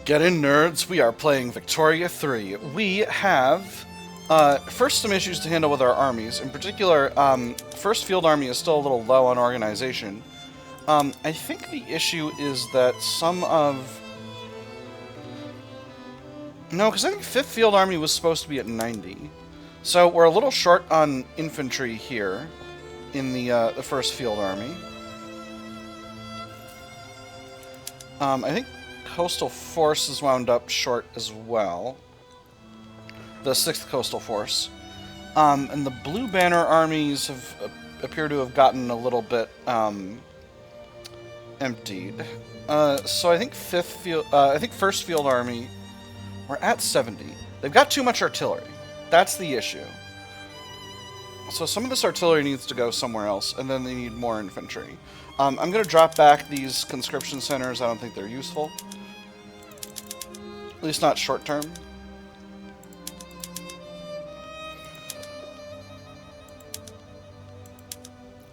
Get in, nerds. We are playing Victoria 3. We have, first, some issues to handle with our armies. In particular, First Field Army is still a little low on organization. I think the issue is that some of... No, because I think 5th Field Army was supposed to be at 90. So we're a little short on infantry here in the 1st Field Army. I think Coastal Force is wound up short as well. The 6th Coastal Force. And the Blue Banner armies appear to have gotten a little bit emptied. So I think 1st Field Army, we're at 70. They've got too much artillery. That's the issue. So some of this artillery needs to go somewhere else, and then they need more infantry. I'm going to drop back these conscription centers. I don't think they're useful. At least not short term.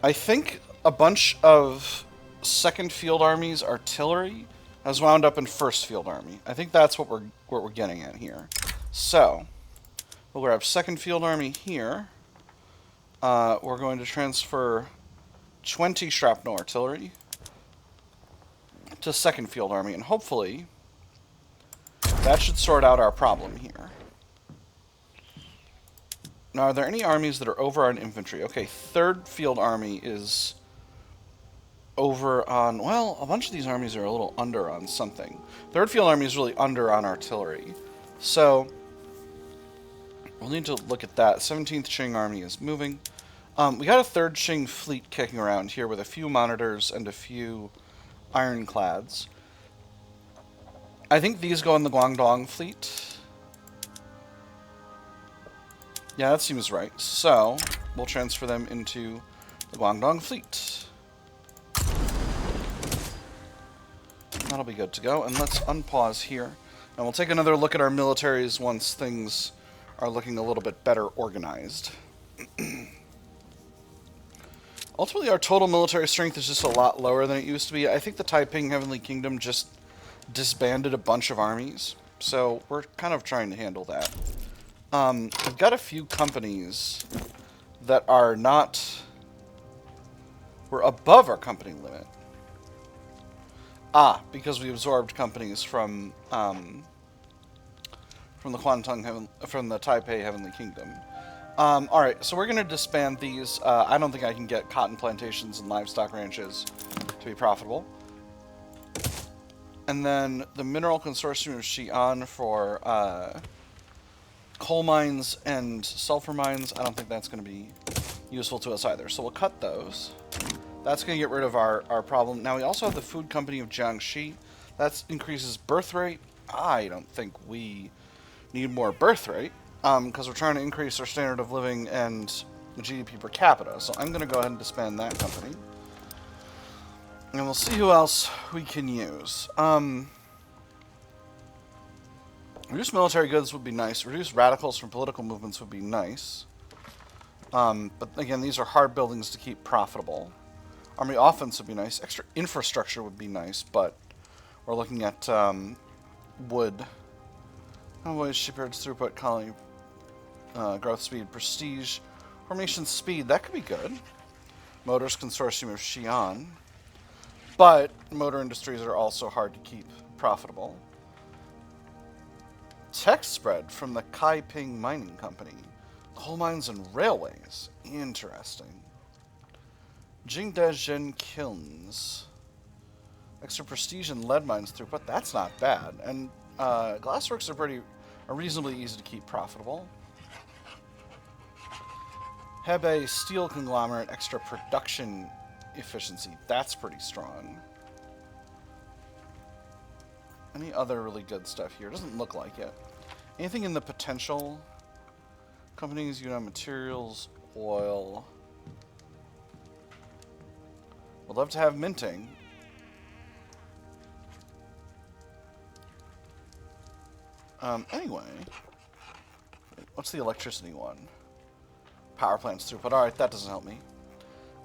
I think a bunch of 2nd Field Army's artillery has wound up in 1st Field Army. I think that's what we're getting at here. So, we'll grab 2nd Field Army here. We're going to transfer 20 shrapnel artillery to 2nd Field Army, and hopefully that should sort out our problem here. Now, are there any armies that are over on infantry? Okay, 3rd Field Army is over on... Well, a bunch of these armies are a little under on something. 3rd Field Army is really under on artillery. So, we'll need to look at that. 17th Qing Army is moving. We got a 3rd Qing fleet kicking around here with a few monitors and a few ironclads. I think these go in the Guangdong fleet. Yeah, that seems right. So, we'll transfer them into the Guangdong fleet. That'll be good to go. And let's unpause here. And we'll take another look at our militaries once things are looking a little bit better organized. Ultimately, our total military strength is just a lot lower than it used to be. I think the Taiping Heavenly Kingdom just disbanded a bunch of armies, so we're kind of trying to handle that. We've got a few companies that are not... We're above our company limit. Because we absorbed companies from the Taipei Heavenly Kingdom. Alright, so we're going to disband these. I don't think I can get cotton plantations and livestock ranches to be profitable. And then the Mineral Consortium of Xi'an for coal mines and sulfur mines. I don't think that's going to be useful to us either. So we'll cut those. That's going to get rid of our problem. Now we also have the Food Company of Jiangxi. That increases birth rate. I don't think we need more birth rate. Because we're trying to increase our standard of living and the GDP per capita. So I'm going to go ahead and disband that company. And we'll see who else we can use. Reduce military goods would be nice. Reduce radicals from political movements would be nice. But again, these are hard buildings to keep profitable. Army offense would be nice. Extra infrastructure would be nice, but we're looking at wood. Convoys, shipyards, throughput, colony, growth speed, prestige, formation speed. That could be good. Motors Consortium of Xi'an. But motor industries are also hard to keep profitable. Tech spread from the Taiping Mining Company. Coal mines and railways. Interesting. Jingdezhen Kilns. Extra prestige and lead mines throughput. That's not bad. And glassworks are reasonably easy to keep profitable. Hebei Steel Conglomerate. Extra production efficiency. That's pretty strong. Any other really good stuff here? Doesn't look like it. Anything in the potential companies? Yunnan Materials, oil. Would love to have minting. Anyway. What's the electricity one? Power plants throughput. Alright, that doesn't help me.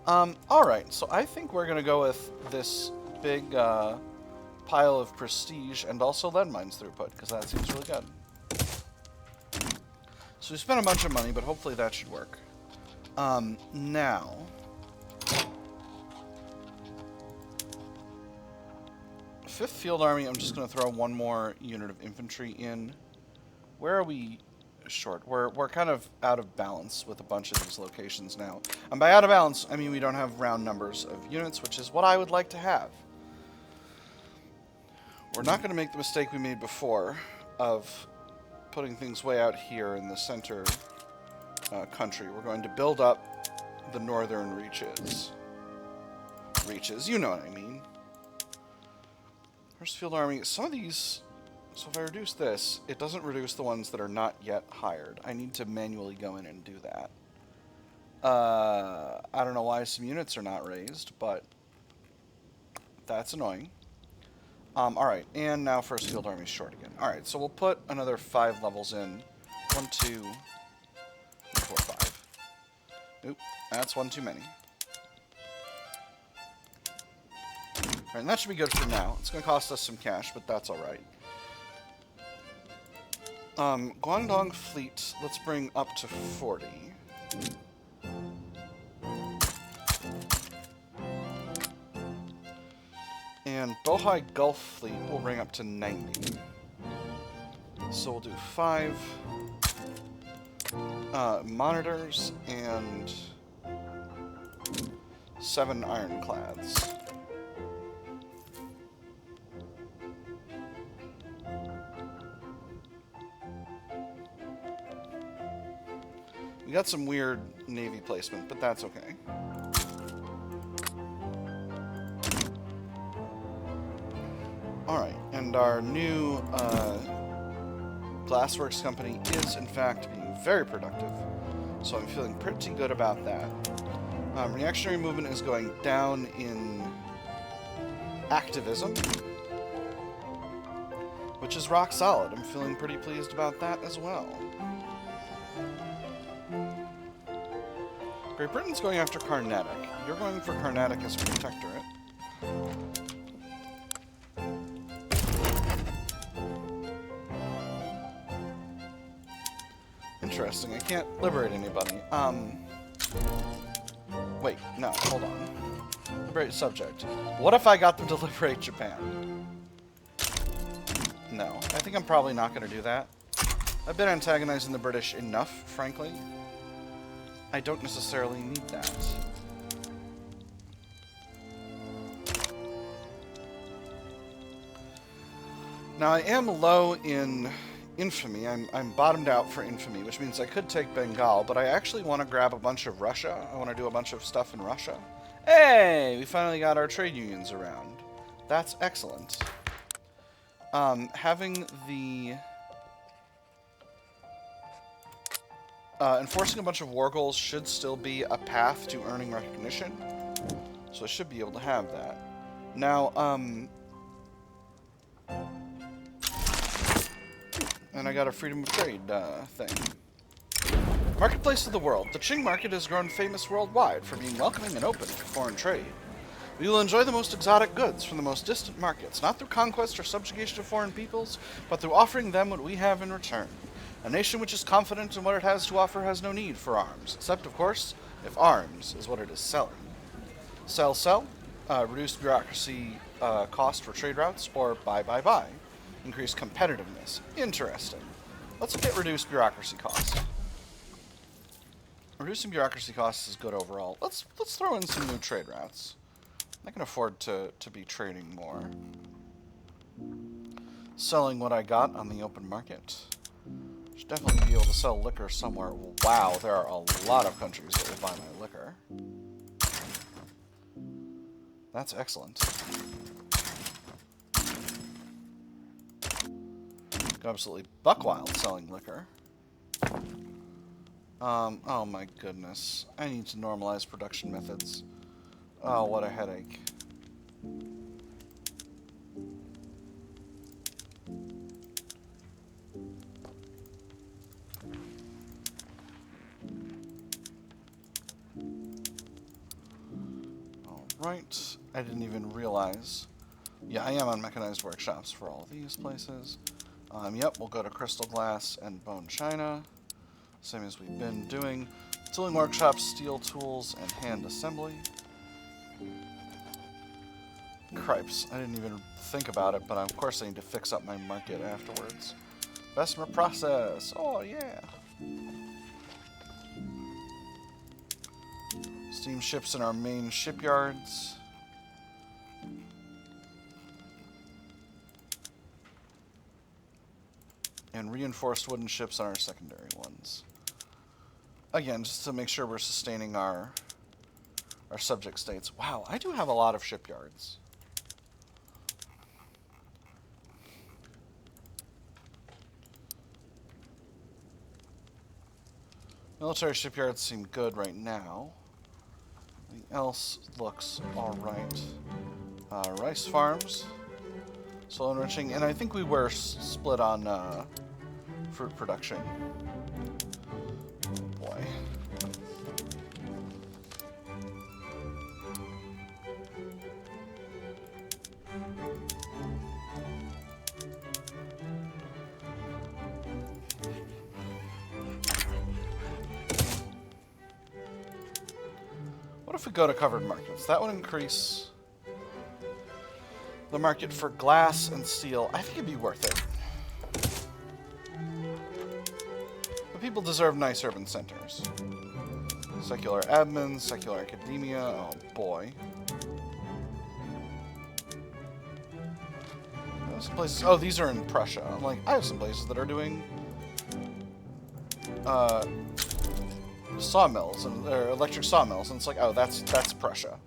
Alright, so I think we're going to go with this big pile of prestige and also lead mines throughput, because that seems really good. So we spent a bunch of money, but hopefully that should work. Now... Fifth Field Army, I'm just going to throw one more unit of infantry in. Where are we short? We're kind of out of balance with a bunch of these locations now. And by out of balance, I mean we don't have round numbers of units, which is what I would like to have. We're not going to make the mistake we made before of putting things way out here in the center country. We're going to build up the northern reaches. You know what I mean. First Field Army, some of these, so if I reduce this, it doesn't reduce the ones that are not yet hired. I need to manually go in and do that. I don't know why some units are not raised, but that's annoying. Alright, and now First Field Army is short again. Alright, so we'll put another 5 levels in. 1, 2, 3, 4, 5. Oop, that's one too many. Alright, and that should be good for now. It's going to cost us some cash, but that's alright. Guangdong Fleet, let's bring up to 40. And Bohai Gulf Fleet will bring up to 90. So we'll do 5 monitors and 7 ironclads. We got some weird Navy placement, but that's okay. Alright, and our new Glassworks company is, in fact, being very productive. So I'm feeling pretty good about that. Reactionary movement is going down in activism, which is rock solid. I'm feeling pretty pleased about that as well. Great Britain's going after Carnatic. You're going for Carnatic as a protectorate. Interesting. I can't liberate anybody. Wait, no, hold on. Liberate subject. What if I got them to liberate Japan? No, I think I'm probably not going to do that. I've been antagonizing the British enough, frankly. I don't necessarily need that. Now, I am low in infamy. I'm bottomed out for infamy, which means I could take Bengal, but I actually want to grab a bunch of Russia. I want to do a bunch of stuff in Russia. Hey! We finally got our trade unions around. That's excellent. Having the... enforcing a bunch of war goals should still be a path to earning recognition. So I should be able to have that. Now, and I got a freedom of trade thing. Marketplace of the world. The Qing market has grown famous worldwide for being welcoming and open for foreign trade. We will enjoy the most exotic goods from the most distant markets, not through conquest or subjugation of foreign peoples, but through offering them what we have in return. A nation which is confident in what it has to offer has no need for arms, except, of course, if arms is what it is selling. Sell, reduced bureaucracy cost for trade routes, or buy. Increased competitiveness. Interesting. Let's look at reduced bureaucracy costs. Reducing bureaucracy costs is good overall. Let's throw in some new trade routes. I can afford to be trading more. Selling what I got on the open market. Should definitely be able to sell liquor somewhere. Wow, there are a lot of countries that will buy my liquor. That's excellent. Absolutely buck wild selling liquor. Oh my goodness. I need to normalize production methods. Oh, what a headache. Alright. I didn't even realize Yeah, I am on mechanized workshops for all of these places. Yep, we'll go to crystal glass and bone china. Same as we've been doing. Tooling workshops, steel tools, and hand assembly. Cripes. I didn't even think about it, but of course I need to fix up my market afterwards. Bessemer process. Oh, yeah. Steamships in our main shipyards. And reinforced wooden ships on our secondary ones. Again, just to make sure we're sustaining our subject states. Wow, I do have a lot of shipyards. Military shipyards seem good right now. Everything else looks alright. Rice farms. Soil enriching. And I think we were split on fruit production. Oh boy. What if we go to covered markets? That would increase the market for glass and steel. I think it'd be worth it. But people deserve nice urban centers. Secular admin, secular academia. Oh boy. Some places. Oh, these are in Prussia. I'm like, I have some places that are doing sawmills and electric sawmills, and it's like, oh, that's Prussia.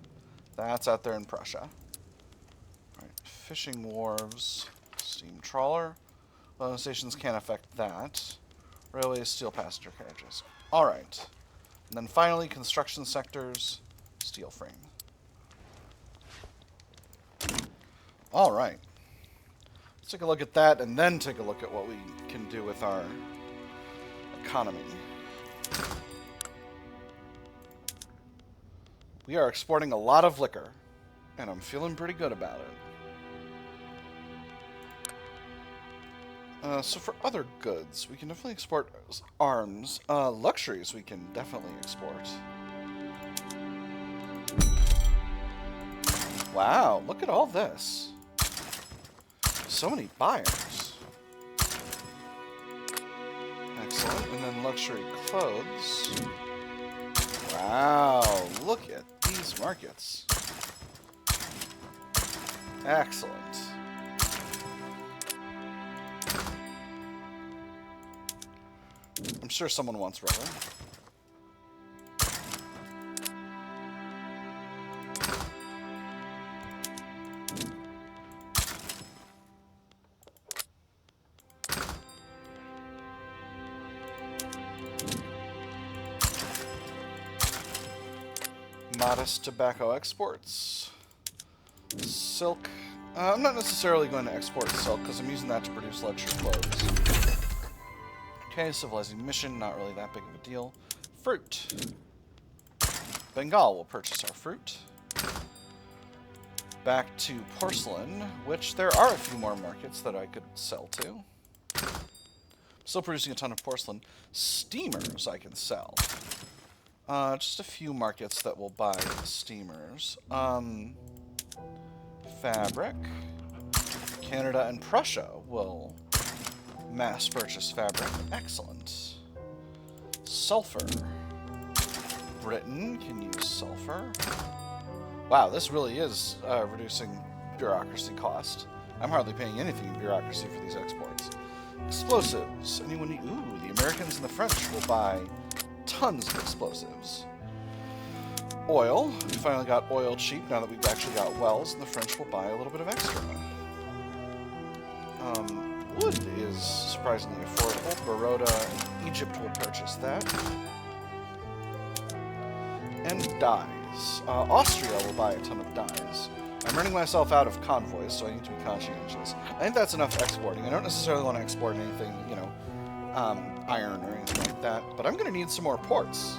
That's out there in Prussia. All right, fishing wharves, steam trawler. Loading stations can't affect that. Railways, steel passenger carriages. All right, and then finally, construction sectors, steel frame. All right. Let's take a look at that, and then take a look at what we can do with our economy. We are exporting a lot of liquor, and I'm feeling pretty good about it. So for other goods, we can definitely export arms. Luxuries we can definitely export. Wow, look at all this. So many buyers. Excellent. And then luxury clothes. Wow, look at these markets. Excellent. I'm sure someone wants rubber. Modest tobacco exports. Silk. I'm not necessarily going to export silk because I'm using that to produce luxury clothes. Okay, civilizing mission, not really that big of a deal. Fruit. Bengal will purchase our fruit. Back to porcelain, which there are a few more markets that I could sell to. Still producing a ton of porcelain. Steamers I can sell. Just a few markets that will buy steamers. Fabric. Canada and Prussia will mass purchase fabric. Excellent. Sulfur. Britain can use sulfur. Wow, this really is reducing bureaucracy cost. I'm hardly paying anything in bureaucracy for these exports. Explosives. Anyone need? Ooh, the Americans and the French will buy tons of explosives. Oil. We finally got oil cheap now that we've actually got wells, and the French will buy a little bit of extra. Wood is surprisingly affordable. Baroda and Egypt will purchase that. And dyes. Austria will buy a ton of dyes. I'm running myself out of convoys, so I need to be conscientious. I think that's enough exporting. I don't necessarily want to export anything, you know, iron or anything like that, but I'm going to need some more ports,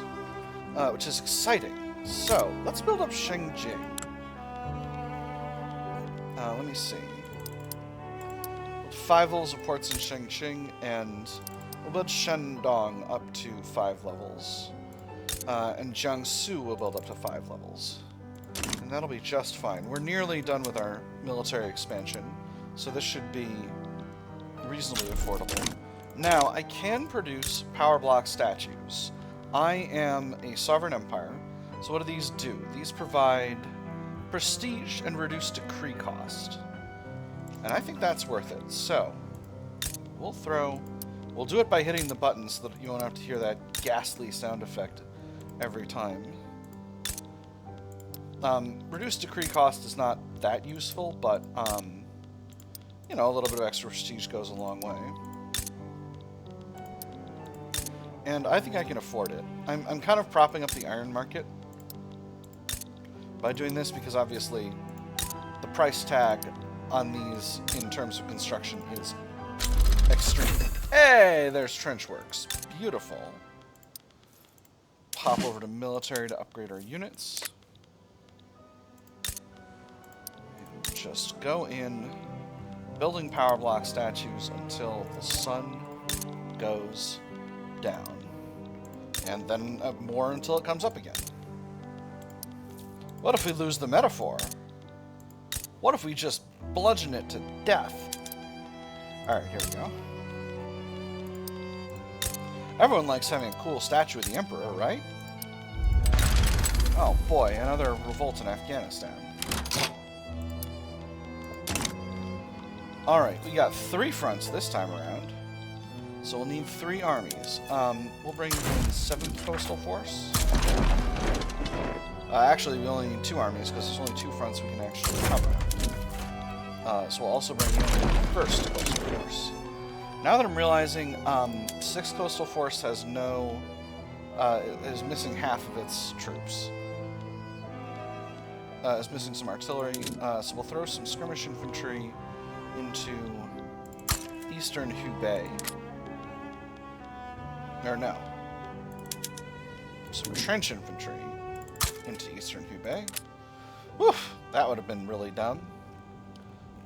which is exciting. So, let's build up Shengjing. Let me see. 5 levels of ports in Chengqing, and we'll build Shandong up to 5 levels. And Jiangsu will build up to 5 levels. And that'll be just fine. We're nearly done with our military expansion, so this should be reasonably affordable. Now, I can produce power block statues. I am a sovereign empire, so what do these do? These provide prestige and reduce decree cost. And I think that's worth it. So, we'll do it by hitting the button so that you won't have to hear that ghastly sound effect every time. Reduced decree cost is not that useful, but, you know, a little bit of extra prestige goes a long way. And I think I can afford it. I'm kind of propping up the iron market by doing this because obviously the price tag on these in terms of construction is extreme. Hey, there's trench works. Beautiful. Pop over to military to upgrade our units. And just go in, building power block statues until the sun goes down. And then more until it comes up again. What if we lose the metaphor? What if we just bludgeon it to death? Alright, here we go. Everyone likes having a cool statue of the Emperor, right? Oh boy, another revolt in Afghanistan. Alright, we got 3 fronts this time around. So we'll need 3 armies. We'll bring in 7th Coastal Force. Actually, we only need 2 armies because there's only 2 fronts we can actually cover. So we'll also bring in 1st Coastal Force. Now that I'm realizing 6th Coastal Force has no... is missing half of its troops. Is missing some artillery. So we'll throw some skirmish infantry into eastern Hubei. Or no. Some trench infantry into eastern Hubei. Woof! That would have been really dumb.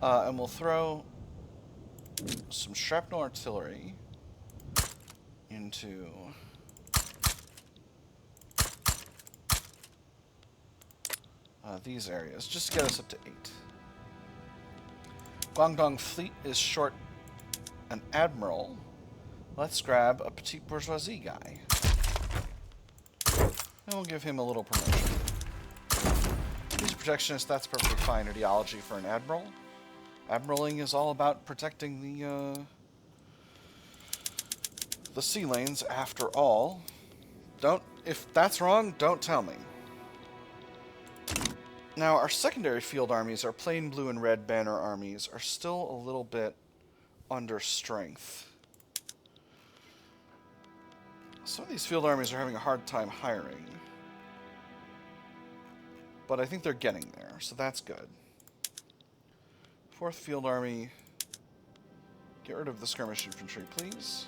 And we'll throw some shrapnel artillery into these areas, just to get us up to 8. Guangdong fleet is short an admiral. Let's grab a petite bourgeoisie guy. And we'll give him a little promotion. He's a protectionist, that's perfectly fine ideology for an admiral. Admiraling is all about protecting the sea lanes, after all. If that's wrong, don't tell me. Now, our secondary field armies, our plain blue and red banner armies, are still a little bit under strength. Some of these field armies are having a hard time hiring. But I think they're getting there, so that's good. 4th Field Army, get rid of the skirmish infantry, please.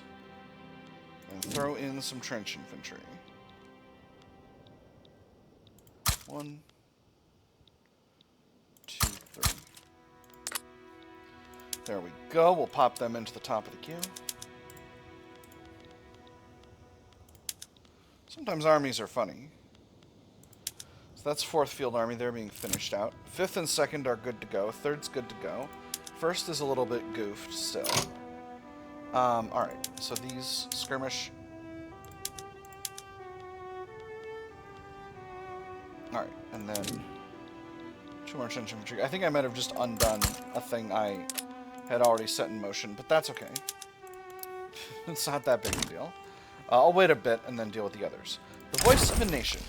And throw in some trench infantry. 1, 2, 3. There we go. We'll pop them into the top of the queue. Sometimes armies are funny. So that's 4th Field Army. They're being finished out. 5th and 2nd are good to go. 3rd's good to go. 1st is a little bit goofed still. Alright. So these skirmish... Alright. And then 2 more trench infantry. I think I might have just undone a thing I had already set in motion, but that's okay. It's not that big a deal. I'll wait a bit and then deal with the others. The Voice of a Nation.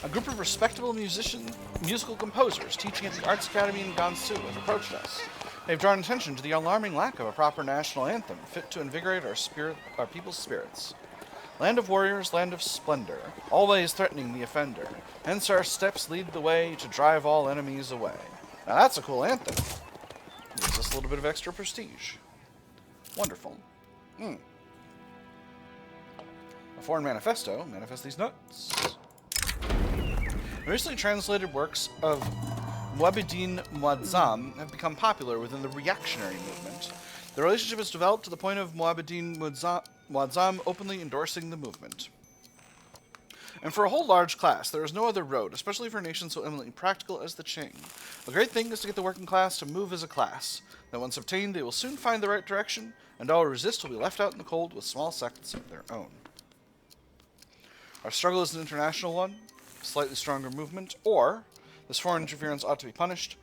A group of respectable musical composers teaching at the Arts Academy in Gansu have approached us. They've drawn attention to the alarming lack of a proper national anthem fit to invigorate our people's spirits. Land of warriors, land of splendor, always threatening the offender. Hence our steps lead the way to drive all enemies away. Now that's a cool anthem. Gives us a little bit of extra prestige. Wonderful. A foreign manifesto. Manifest these nuts. Recently translated works of Muabidin Muazzam have become popular within the reactionary movement. The relationship has developed to the point of Muabidin Muazzam openly endorsing the movement. And for a whole large class, there is no other road, especially for a nation so eminently practical as the Qing. A great thing is to get the working class to move as a class. Then once obtained, they will soon find the right direction, and all who resist will be left out in the cold with small sects of their own. Our struggle is an international one, a slightly stronger movement, or this foreign interference ought to be punished,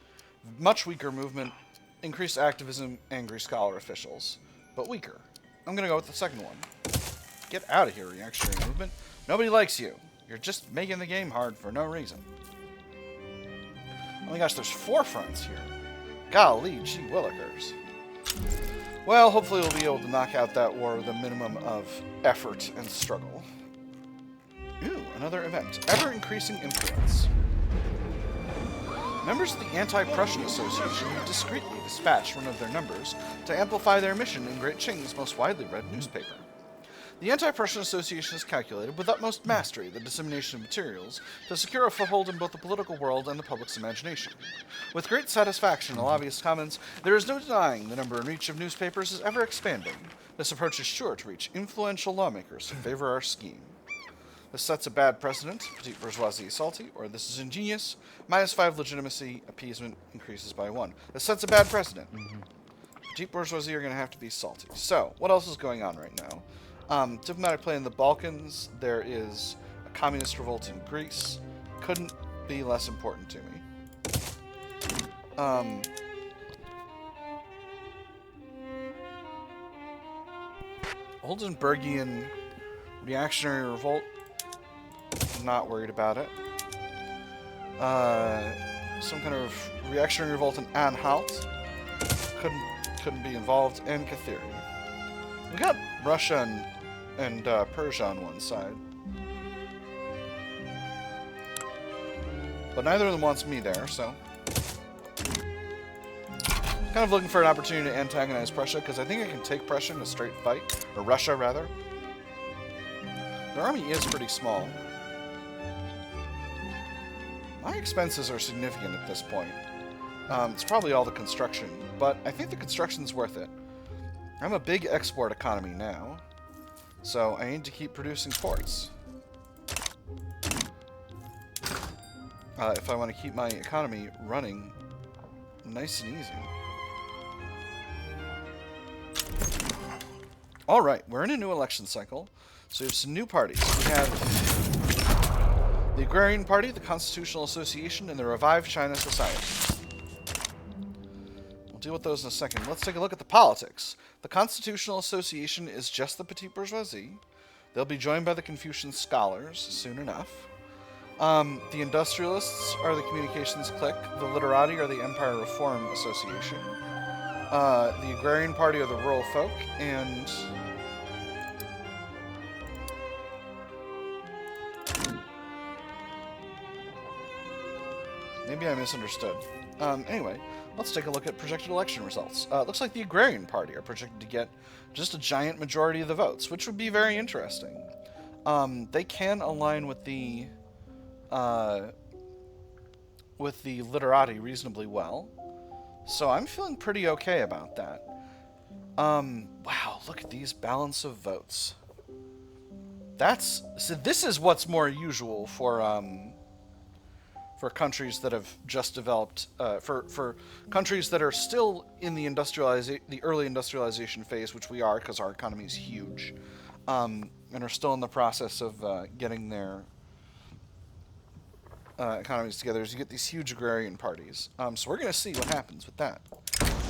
much weaker movement, increased activism, angry scholar officials, but weaker. I'm going to go with the second one. Get out of here, reactionary movement. Nobody likes you. You're just making the game hard for no reason. Oh my gosh, there's 4 fronts here. Golly gee willikers. Well, hopefully we'll be able to knock out that war with a minimum of effort and struggle. Ooh, another event. Ever-increasing influence. Members of the Anti-Prussian Association have discreetly dispatched one of their numbers to amplify their mission in Great Qing's most widely read newspaper. The Anti-Prussian Association has calculated with utmost mastery the dissemination of materials to secure a foothold in both the political world and the public's imagination. With great satisfaction, the lobbyist comments, there is no denying the number and reach of newspapers is ever expanding. This approach is sure to reach influential lawmakers who favor our scheme. This sets a bad precedent, petite bourgeoisie salty, or this is ingenious, -5 legitimacy, appeasement increases by 1. This sets a bad precedent. Petite bourgeoisie are going to have to be salty. So, what else is going on right now? Diplomatic play in the Balkans. There is a communist revolt in Greece. Couldn't be less important to me. Oldenburgian reactionary revolt. Not worried about it. Some kind of reactionary revolt in Anhalt. Couldn't be involved. And Kathiri. We got Russia and Persia on one side. But neither of them wants me there, so... Kind of looking for an opportunity to antagonize Prussia, because I think I can take Prussia in a straight fight. Or Russia, rather. Their army is pretty small. My expenses are significant at this point. It's probably all the construction, but I think the construction's worth it. I'm a big export economy now, so I need to keep producing ports. If I want to keep my economy running nice and easy. Alright, we're in a new election cycle, so we have some new parties. We have the Agrarian Party, the Constitutional Association, and the Revived China Society. We'll deal with those in a second. Let's take a look at the politics. The Constitutional Association is just the petite bourgeoisie. They'll be joined by the Confucian scholars soon enough. The Industrialists are the Communications Clique. The Literati are the Empire Reform Association. The Agrarian Party are the Rural Folk, and... maybe I misunderstood. Anyway, let's take a look at projected election results. Looks like the Agrarian Party are projected to get just a giant majority of the votes, which would be very interesting. They can align with the Literati reasonably well, so I'm feeling pretty okay about that. Wow, look at these balance of votes. So this is what's more usual for countries that have just developed, for countries that are still in the early industrialization phase, which we are because our economy is huge, and are still in the process of getting their economies together. As you get these huge agrarian parties, so we're going to see what happens with that.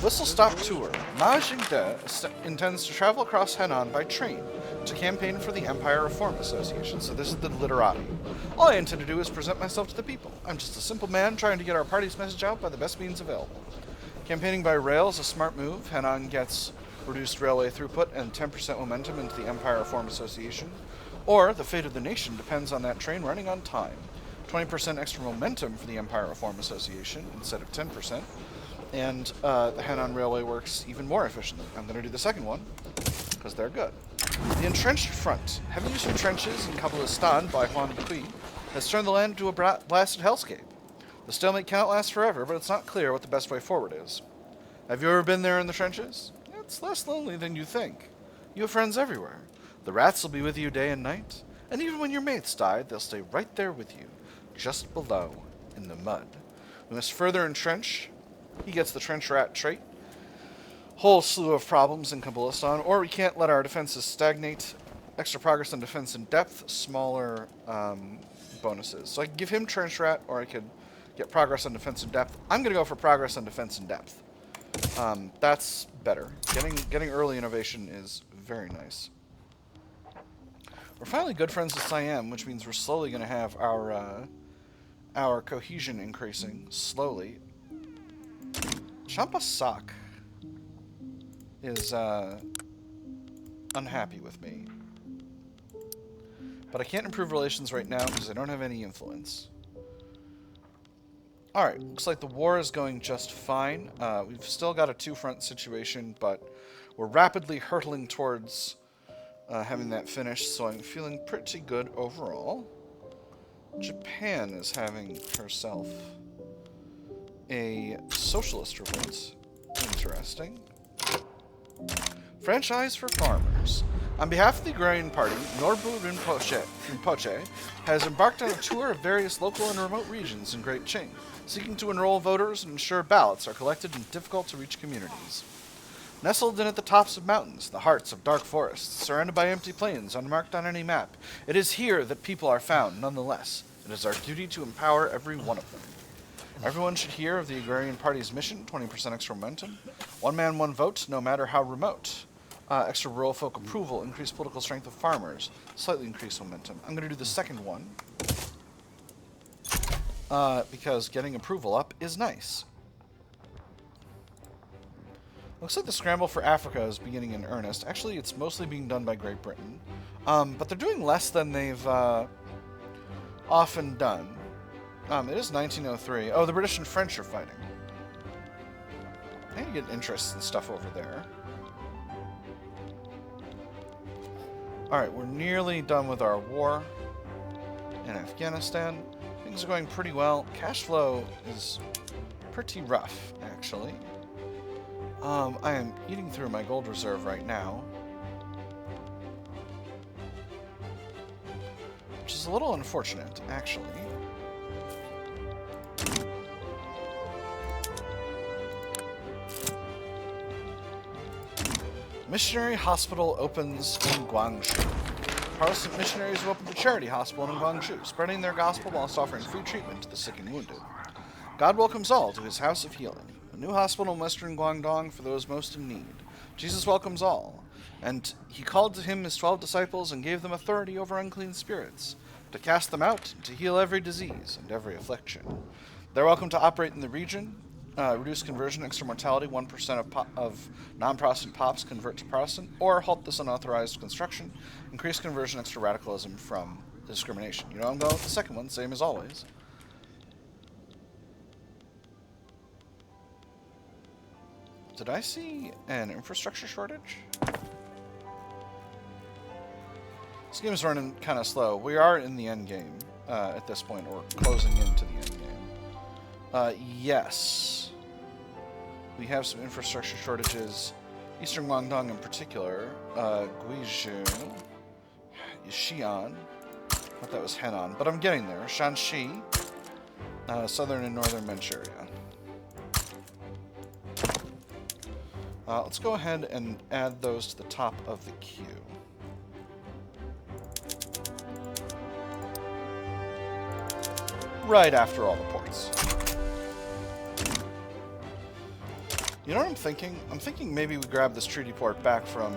Whistle-stop tour. Ma Jingde intends to travel across Henan by train to campaign for the Empire Reform Association. So this is the Literati. All I intend to do is present myself to the people. I'm just a simple man trying to get our party's message out by the best means available. Campaigning by rail is a smart move. Henan gets reduced railway throughput and 10% momentum into the Empire Reform Association. Or the fate of the nation depends on that train running on time. 20% extra momentum for the Empire Reform Association instead of 10%. And the Henan Railway works even more efficiently. I'm going to do the second one, because they're good. The Entrenched Front. Heavy use of trenches in Kabbalistan by Huan Kui has turned the land into a blasted hellscape. The stalemate cannot last forever, but it's not clear what the best way forward is. Have you ever been there in the trenches? It's less lonely than you think. You have friends everywhere. The rats will be with you day and night, and even when your mates die, they'll stay right there with you, just below, in the mud. We must further entrench. He gets the trench rat trait. Whole slew of problems in Qingsplosion, or we can't let our defenses stagnate. Extra progress on defense and depth, smaller bonuses. So I can give him trench rat, or I could get progress on defense and depth. I'm going to go for progress on defense and depth. That's better. Getting early innovation is very nice. We're finally good friends with Siam, which means we're slowly going to have our cohesion increasing slowly. Champasak is unhappy with me, but I can't improve relations right now because I don't have any influence. Alright, looks like the war is going just fine. We've still got a two-front situation, but we're rapidly hurtling towards having that finished, so I'm feeling pretty good overall. Japan is having herself a socialist revolt. Interesting. Franchise for farmers. On behalf of the Agrarian Party, Norbu Rinpoche has embarked on a tour of various local and remote regions in Great Qing, seeking to enroll voters and ensure ballots are collected in difficult-to-reach communities. Nestled in at the tops of mountains, the hearts of dark forests, surrounded by empty plains unmarked on any map, it is here that people are found nonetheless. It is our duty to empower every one of them. Everyone should hear of the Agrarian Party's mission, 20% extra momentum. One man, one vote, no matter how remote. Extra rural folk approval, increased political strength of farmers, slightly increased momentum. I'm going to do the second one, because getting approval up is nice. Looks like the scramble for Africa is beginning in earnest. Actually, it's mostly being done by Great Britain. But they're doing less than they've often done. It is 1903. Oh, the British and French are fighting. I need to get interest in stuff over there. Alright, we're nearly done with our war in Afghanistan. Things are going pretty well. Cash flow is pretty rough, actually. I am eating through my gold reserve right now, which is a little unfortunate, actually. Missionary Hospital opens in Guangzhou. Protestant missionaries have opened a charity hospital in Guangzhou, spreading their gospel whilst offering free treatment to the sick and wounded. God welcomes all to his house of healing. A new hospital in western Guangdong for those most in need. Jesus welcomes all. And he called to him his 12 disciples and gave them authority over unclean spirits, to cast them out, and to heal every disease and every affliction. They're welcome to operate in the region. Reduce conversion, extra mortality, 1% of non-Protestant pops convert to Protestant, or halt this unauthorized construction, increase conversion, extra radicalism from discrimination. You know, I'm going with the second one, same as always. Did I see an infrastructure shortage? This game is running kind of slow. We are in the endgame at this point, or closing into the endgame. Yes. We have some infrastructure shortages. Eastern Guangdong in particular. Guizhou. Xi'an. I thought that was Henan, but I'm getting there. Shanxi. Southern and northern Manchuria. Let's go ahead and add those to the top of the queue. Right after all the ports. You know what I'm thinking? I'm thinking maybe we grab this treaty port back from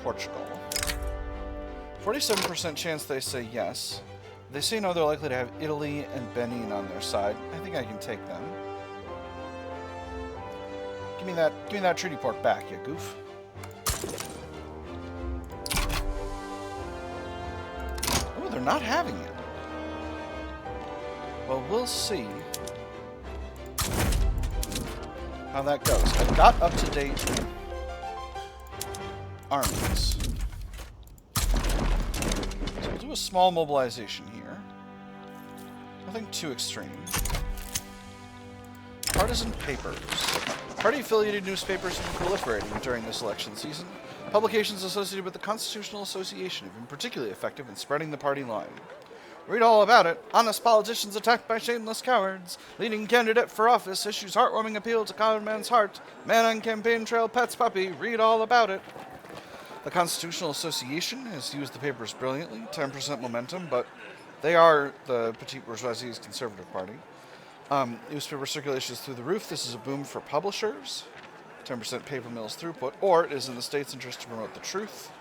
Portugal. 47% chance they say yes. If they say no, they're likely to have Italy and Benin on their side. I think I can take them. Give me that treaty port back, you goof. Oh, they're not having it. Well, we'll see how that goes. I've got up-to-date armies. So we'll do a small mobilization here. Nothing too extreme. Partisan papers. Party-affiliated newspapers have been proliferating during this election season. Publications associated with the Constitutional Association have been particularly effective in spreading the party line. Read all about it. Honest politicians attacked by shameless cowards. Leading candidate for office issues heartwarming appeal to common man's heart. Man on campaign trail pets puppy. Read all about it. The Constitutional Association has used the papers brilliantly. 10% momentum, but they are the petite bourgeoisie's conservative party. Newspaper circulation is through the roof. This is a boom for publishers. 10% paper mills throughput, or it is in the state's interest to promote the truth.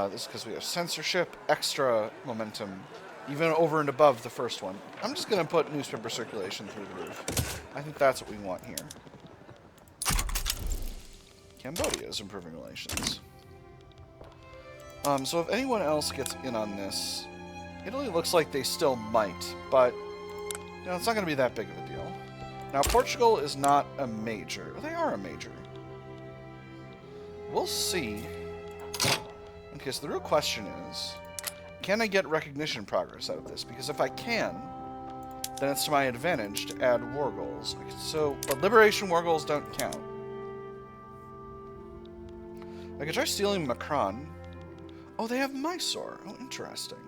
This is because we have censorship, extra momentum, even over and above the first one. I'm just going to put newspaper circulation through the roof. I think that's what we want here. Cambodia is improving relations. So if anyone else gets in on this, Italy looks like they still might, but you know, it's not going to be that big of a deal. Now, Portugal is not a major. They are a major. We'll see. Okay, so the real question is, can I get recognition progress out of this? Because if I can, then it's to my advantage to add war goals. So, but liberation war goals don't count. I could try stealing Macron. Oh, they have Mysore. Oh, interesting.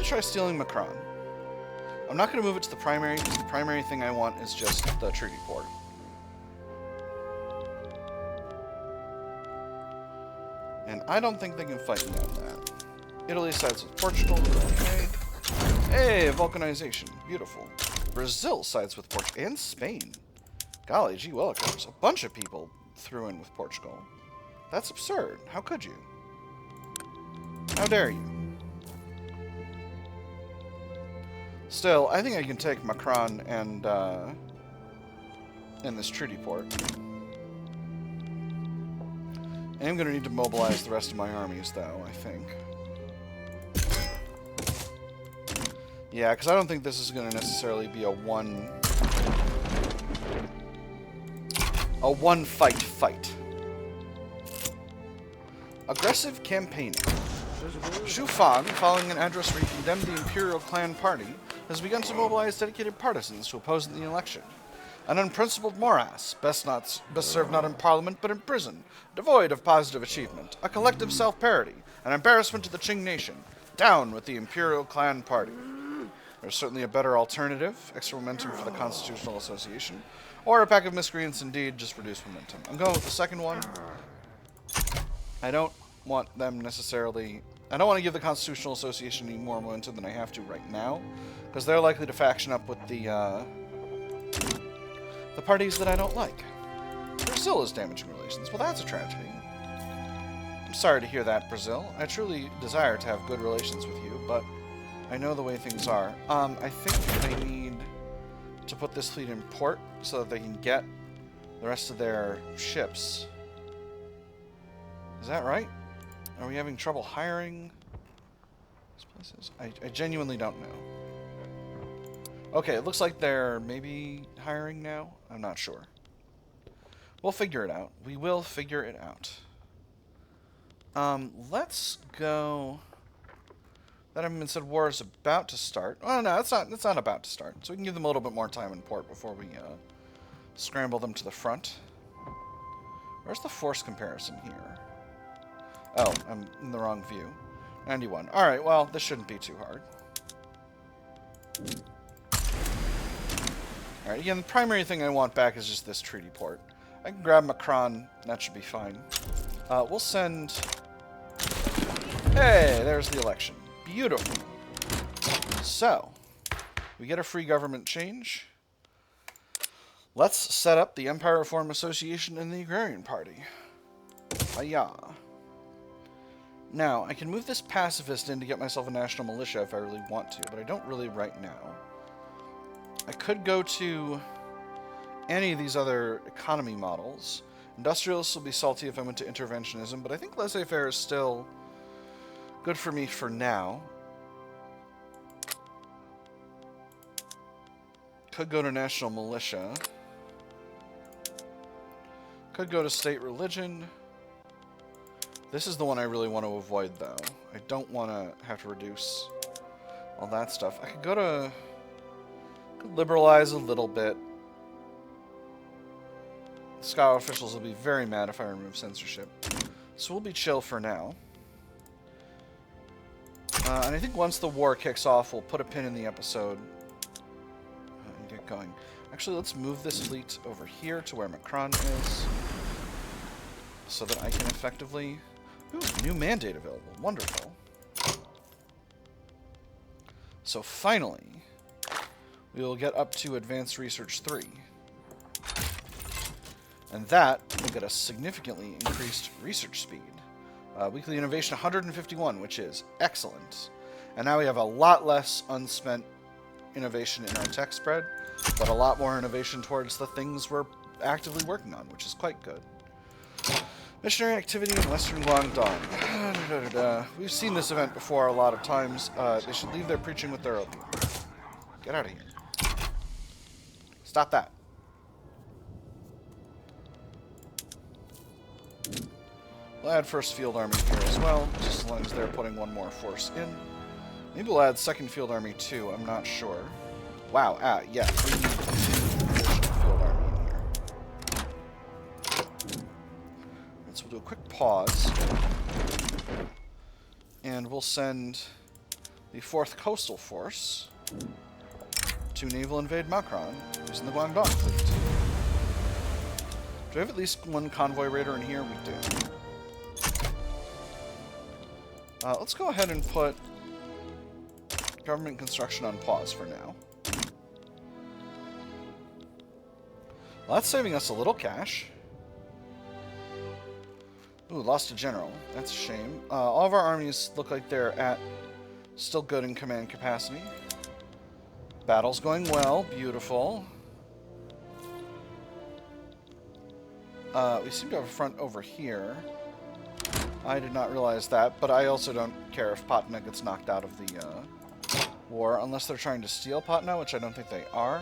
Try stealing Macron. I'm not going to move it to the primary, because the primary thing I want is just the treaty port. And I don't think they can fight me on that. Italy sides with Portugal. Okay. Hey, vulcanization. Beautiful. Brazil sides with Portugal. And Spain. Golly gee willikers. A bunch of people threw in with Portugal. That's absurd. How could you? How dare you? Still, I think I can take Macron and this treaty port. I am going to need to mobilize the rest of my armies, though, I think. Yeah, because I don't think this is going to necessarily be a one-fight fight. Aggressive campaigning. Xu Fan, following an address where he condemned the Imperial Clan Party, has begun to mobilize dedicated partisans to oppose in the election. An unprincipled morass, best served not in Parliament but in prison, devoid of positive achievement, a collective self-parody, an embarrassment to the Qing nation. Down with the Imperial Clan Party. There's certainly a better alternative, extra momentum for the Constitutional Association, or a pack of miscreants indeed, just reduce momentum. I'm going with the second one. I don't want them necessarily... I don't want to give the Constitutional Association any more momentum than I have to right now, because they're likely to faction up with the parties that I don't like. Brazil is damaging relations. Well, that's a tragedy. I'm sorry to hear that, Brazil. I truly desire to have good relations with you, but I know the way things are. I think they need to put this fleet in port so that they can get the rest of their ships. Is that right? Are we having trouble hiring these places? I genuinely don't know. Okay, it looks like they're maybe hiring now. I'm not sure. We'll figure it out. We will figure it out. Let's go... That having been said, war is about to start. Oh, no, it's not about to start. So we can give them a little bit more time in port before we scramble them to the front. Where's the force comparison here? Oh, I'm in the wrong view. 91. Alright, well, this shouldn't be too hard. Alright, again, the primary thing I want back is just this treaty port. I can grab Macron. That should be fine. We'll send... Hey, there's the election. Beautiful. So, we get a free government change. Let's set up the Empire Reform Association and the Agrarian Party. Hiya. Now, I can move this pacifist in to get myself a national militia if I really want to, but I don't really right now. I could go to any of these other economy models. Industrialists will be salty if I went to interventionism, but I think laissez-faire is still good for me for now. Could go to national militia. Could go to state religion. This is the one I really want to avoid, though. I don't want to have to reduce all that stuff. I could go to... Could liberalize a little bit. Scottish officials will be very mad if I remove censorship. So we'll be chill for now. And I think once the war kicks off, we'll put a pin in the episode and get going. Actually, let's move this fleet over here to where Macron is, so that I can effectively... Ooh, new mandate available. Wonderful. So finally, we will get up to Advanced Research 3. And that will get us significantly increased research speed. Weekly innovation 151, which is excellent. And now we have a lot less unspent innovation in our tech spread, but a lot more innovation towards the things we're actively working on, which is quite good. Missionary activity in Western Guangdong. We've seen this event before a lot of times. They should leave their preaching with their opium. Get out of here. Stop that. We'll add First Field Army here as well, just as long as they're putting one more force in. Maybe we'll add Second Field Army too, I'm not sure. Wow, yeah, we need Field Army in here. So we'll do a quick pause. And we'll send the 4th Coastal Force to naval invade Macron, using the Guangdong fleet. Do we have at least one convoy raider in here? We do. Let's go ahead and put government construction on pause for now. Well, that's saving us a little cash. Ooh, lost a general. That's a shame. All of our armies look like they're at still good in command capacity. Battle's going well. Beautiful. We seem to have a front over here. I did not realize that, but I also don't care if Patna gets knocked out of the war, unless they're trying to steal Patna, which I don't think they are.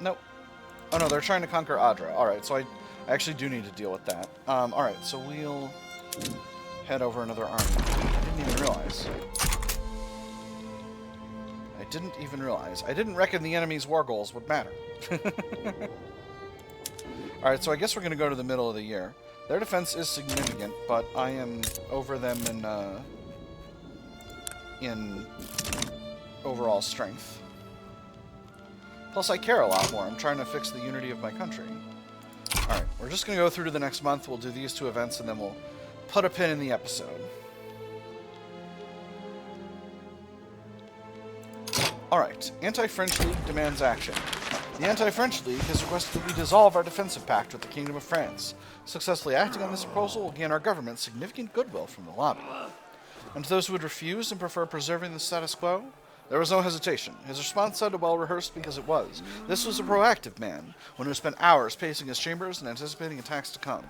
Nope. Oh no, they're trying to conquer Adra. Alright, so I actually do need to deal with that. Alright, so we'll head over another army. I didn't even realize. I didn't reckon the enemy's war goals would matter. Alright, so I guess we're going to go to the middle of the year. Their defense is significant, but I am over them in overall strength. Plus, I care a lot more. I'm trying to fix the unity of my country. Alright, we're just going to go through to the next month. We'll do these 2 events, and then we'll put a pin in the episode. Alright, Anti-French League demands action. The Anti-French League has requested that we dissolve our defensive pact with the Kingdom of France. Successfully acting on this proposal will gain our government significant goodwill from the lobby. And to those who would refuse and prefer preserving the status quo, there was no hesitation. His response sounded well rehearsed because it was. This was a proactive man, one who spent hours pacing his chambers and anticipating attacks to come.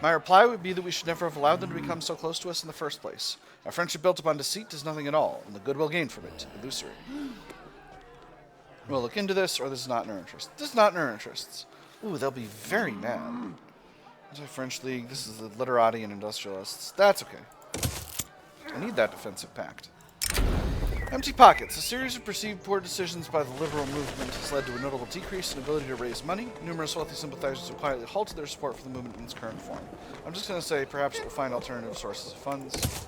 My reply would be that we should never have allowed them to become so close to us in the first place. A friendship built upon deceit is nothing at all, and the goodwill gained from it, illusory. We'll look into this, or this is not in our interests. This is not in our interests. Ooh, they'll be very mad. Anti-French League, this is the literati and industrialists. That's okay. I need that defensive pact. Empty pockets. A series of perceived poor decisions by the liberal movement has led to a notable decrease in ability to raise money. Numerous wealthy sympathizers have quietly halted their support for the movement in its current form. I'm just going to say perhaps it will find alternative sources of funds.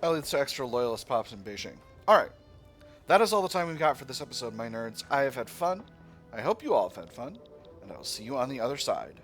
That leads to extra loyalist pops in Beijing. Alright. That is all the time we've got for this episode, my nerds. I have had fun. I hope you all have had fun. And I will see you on the other side.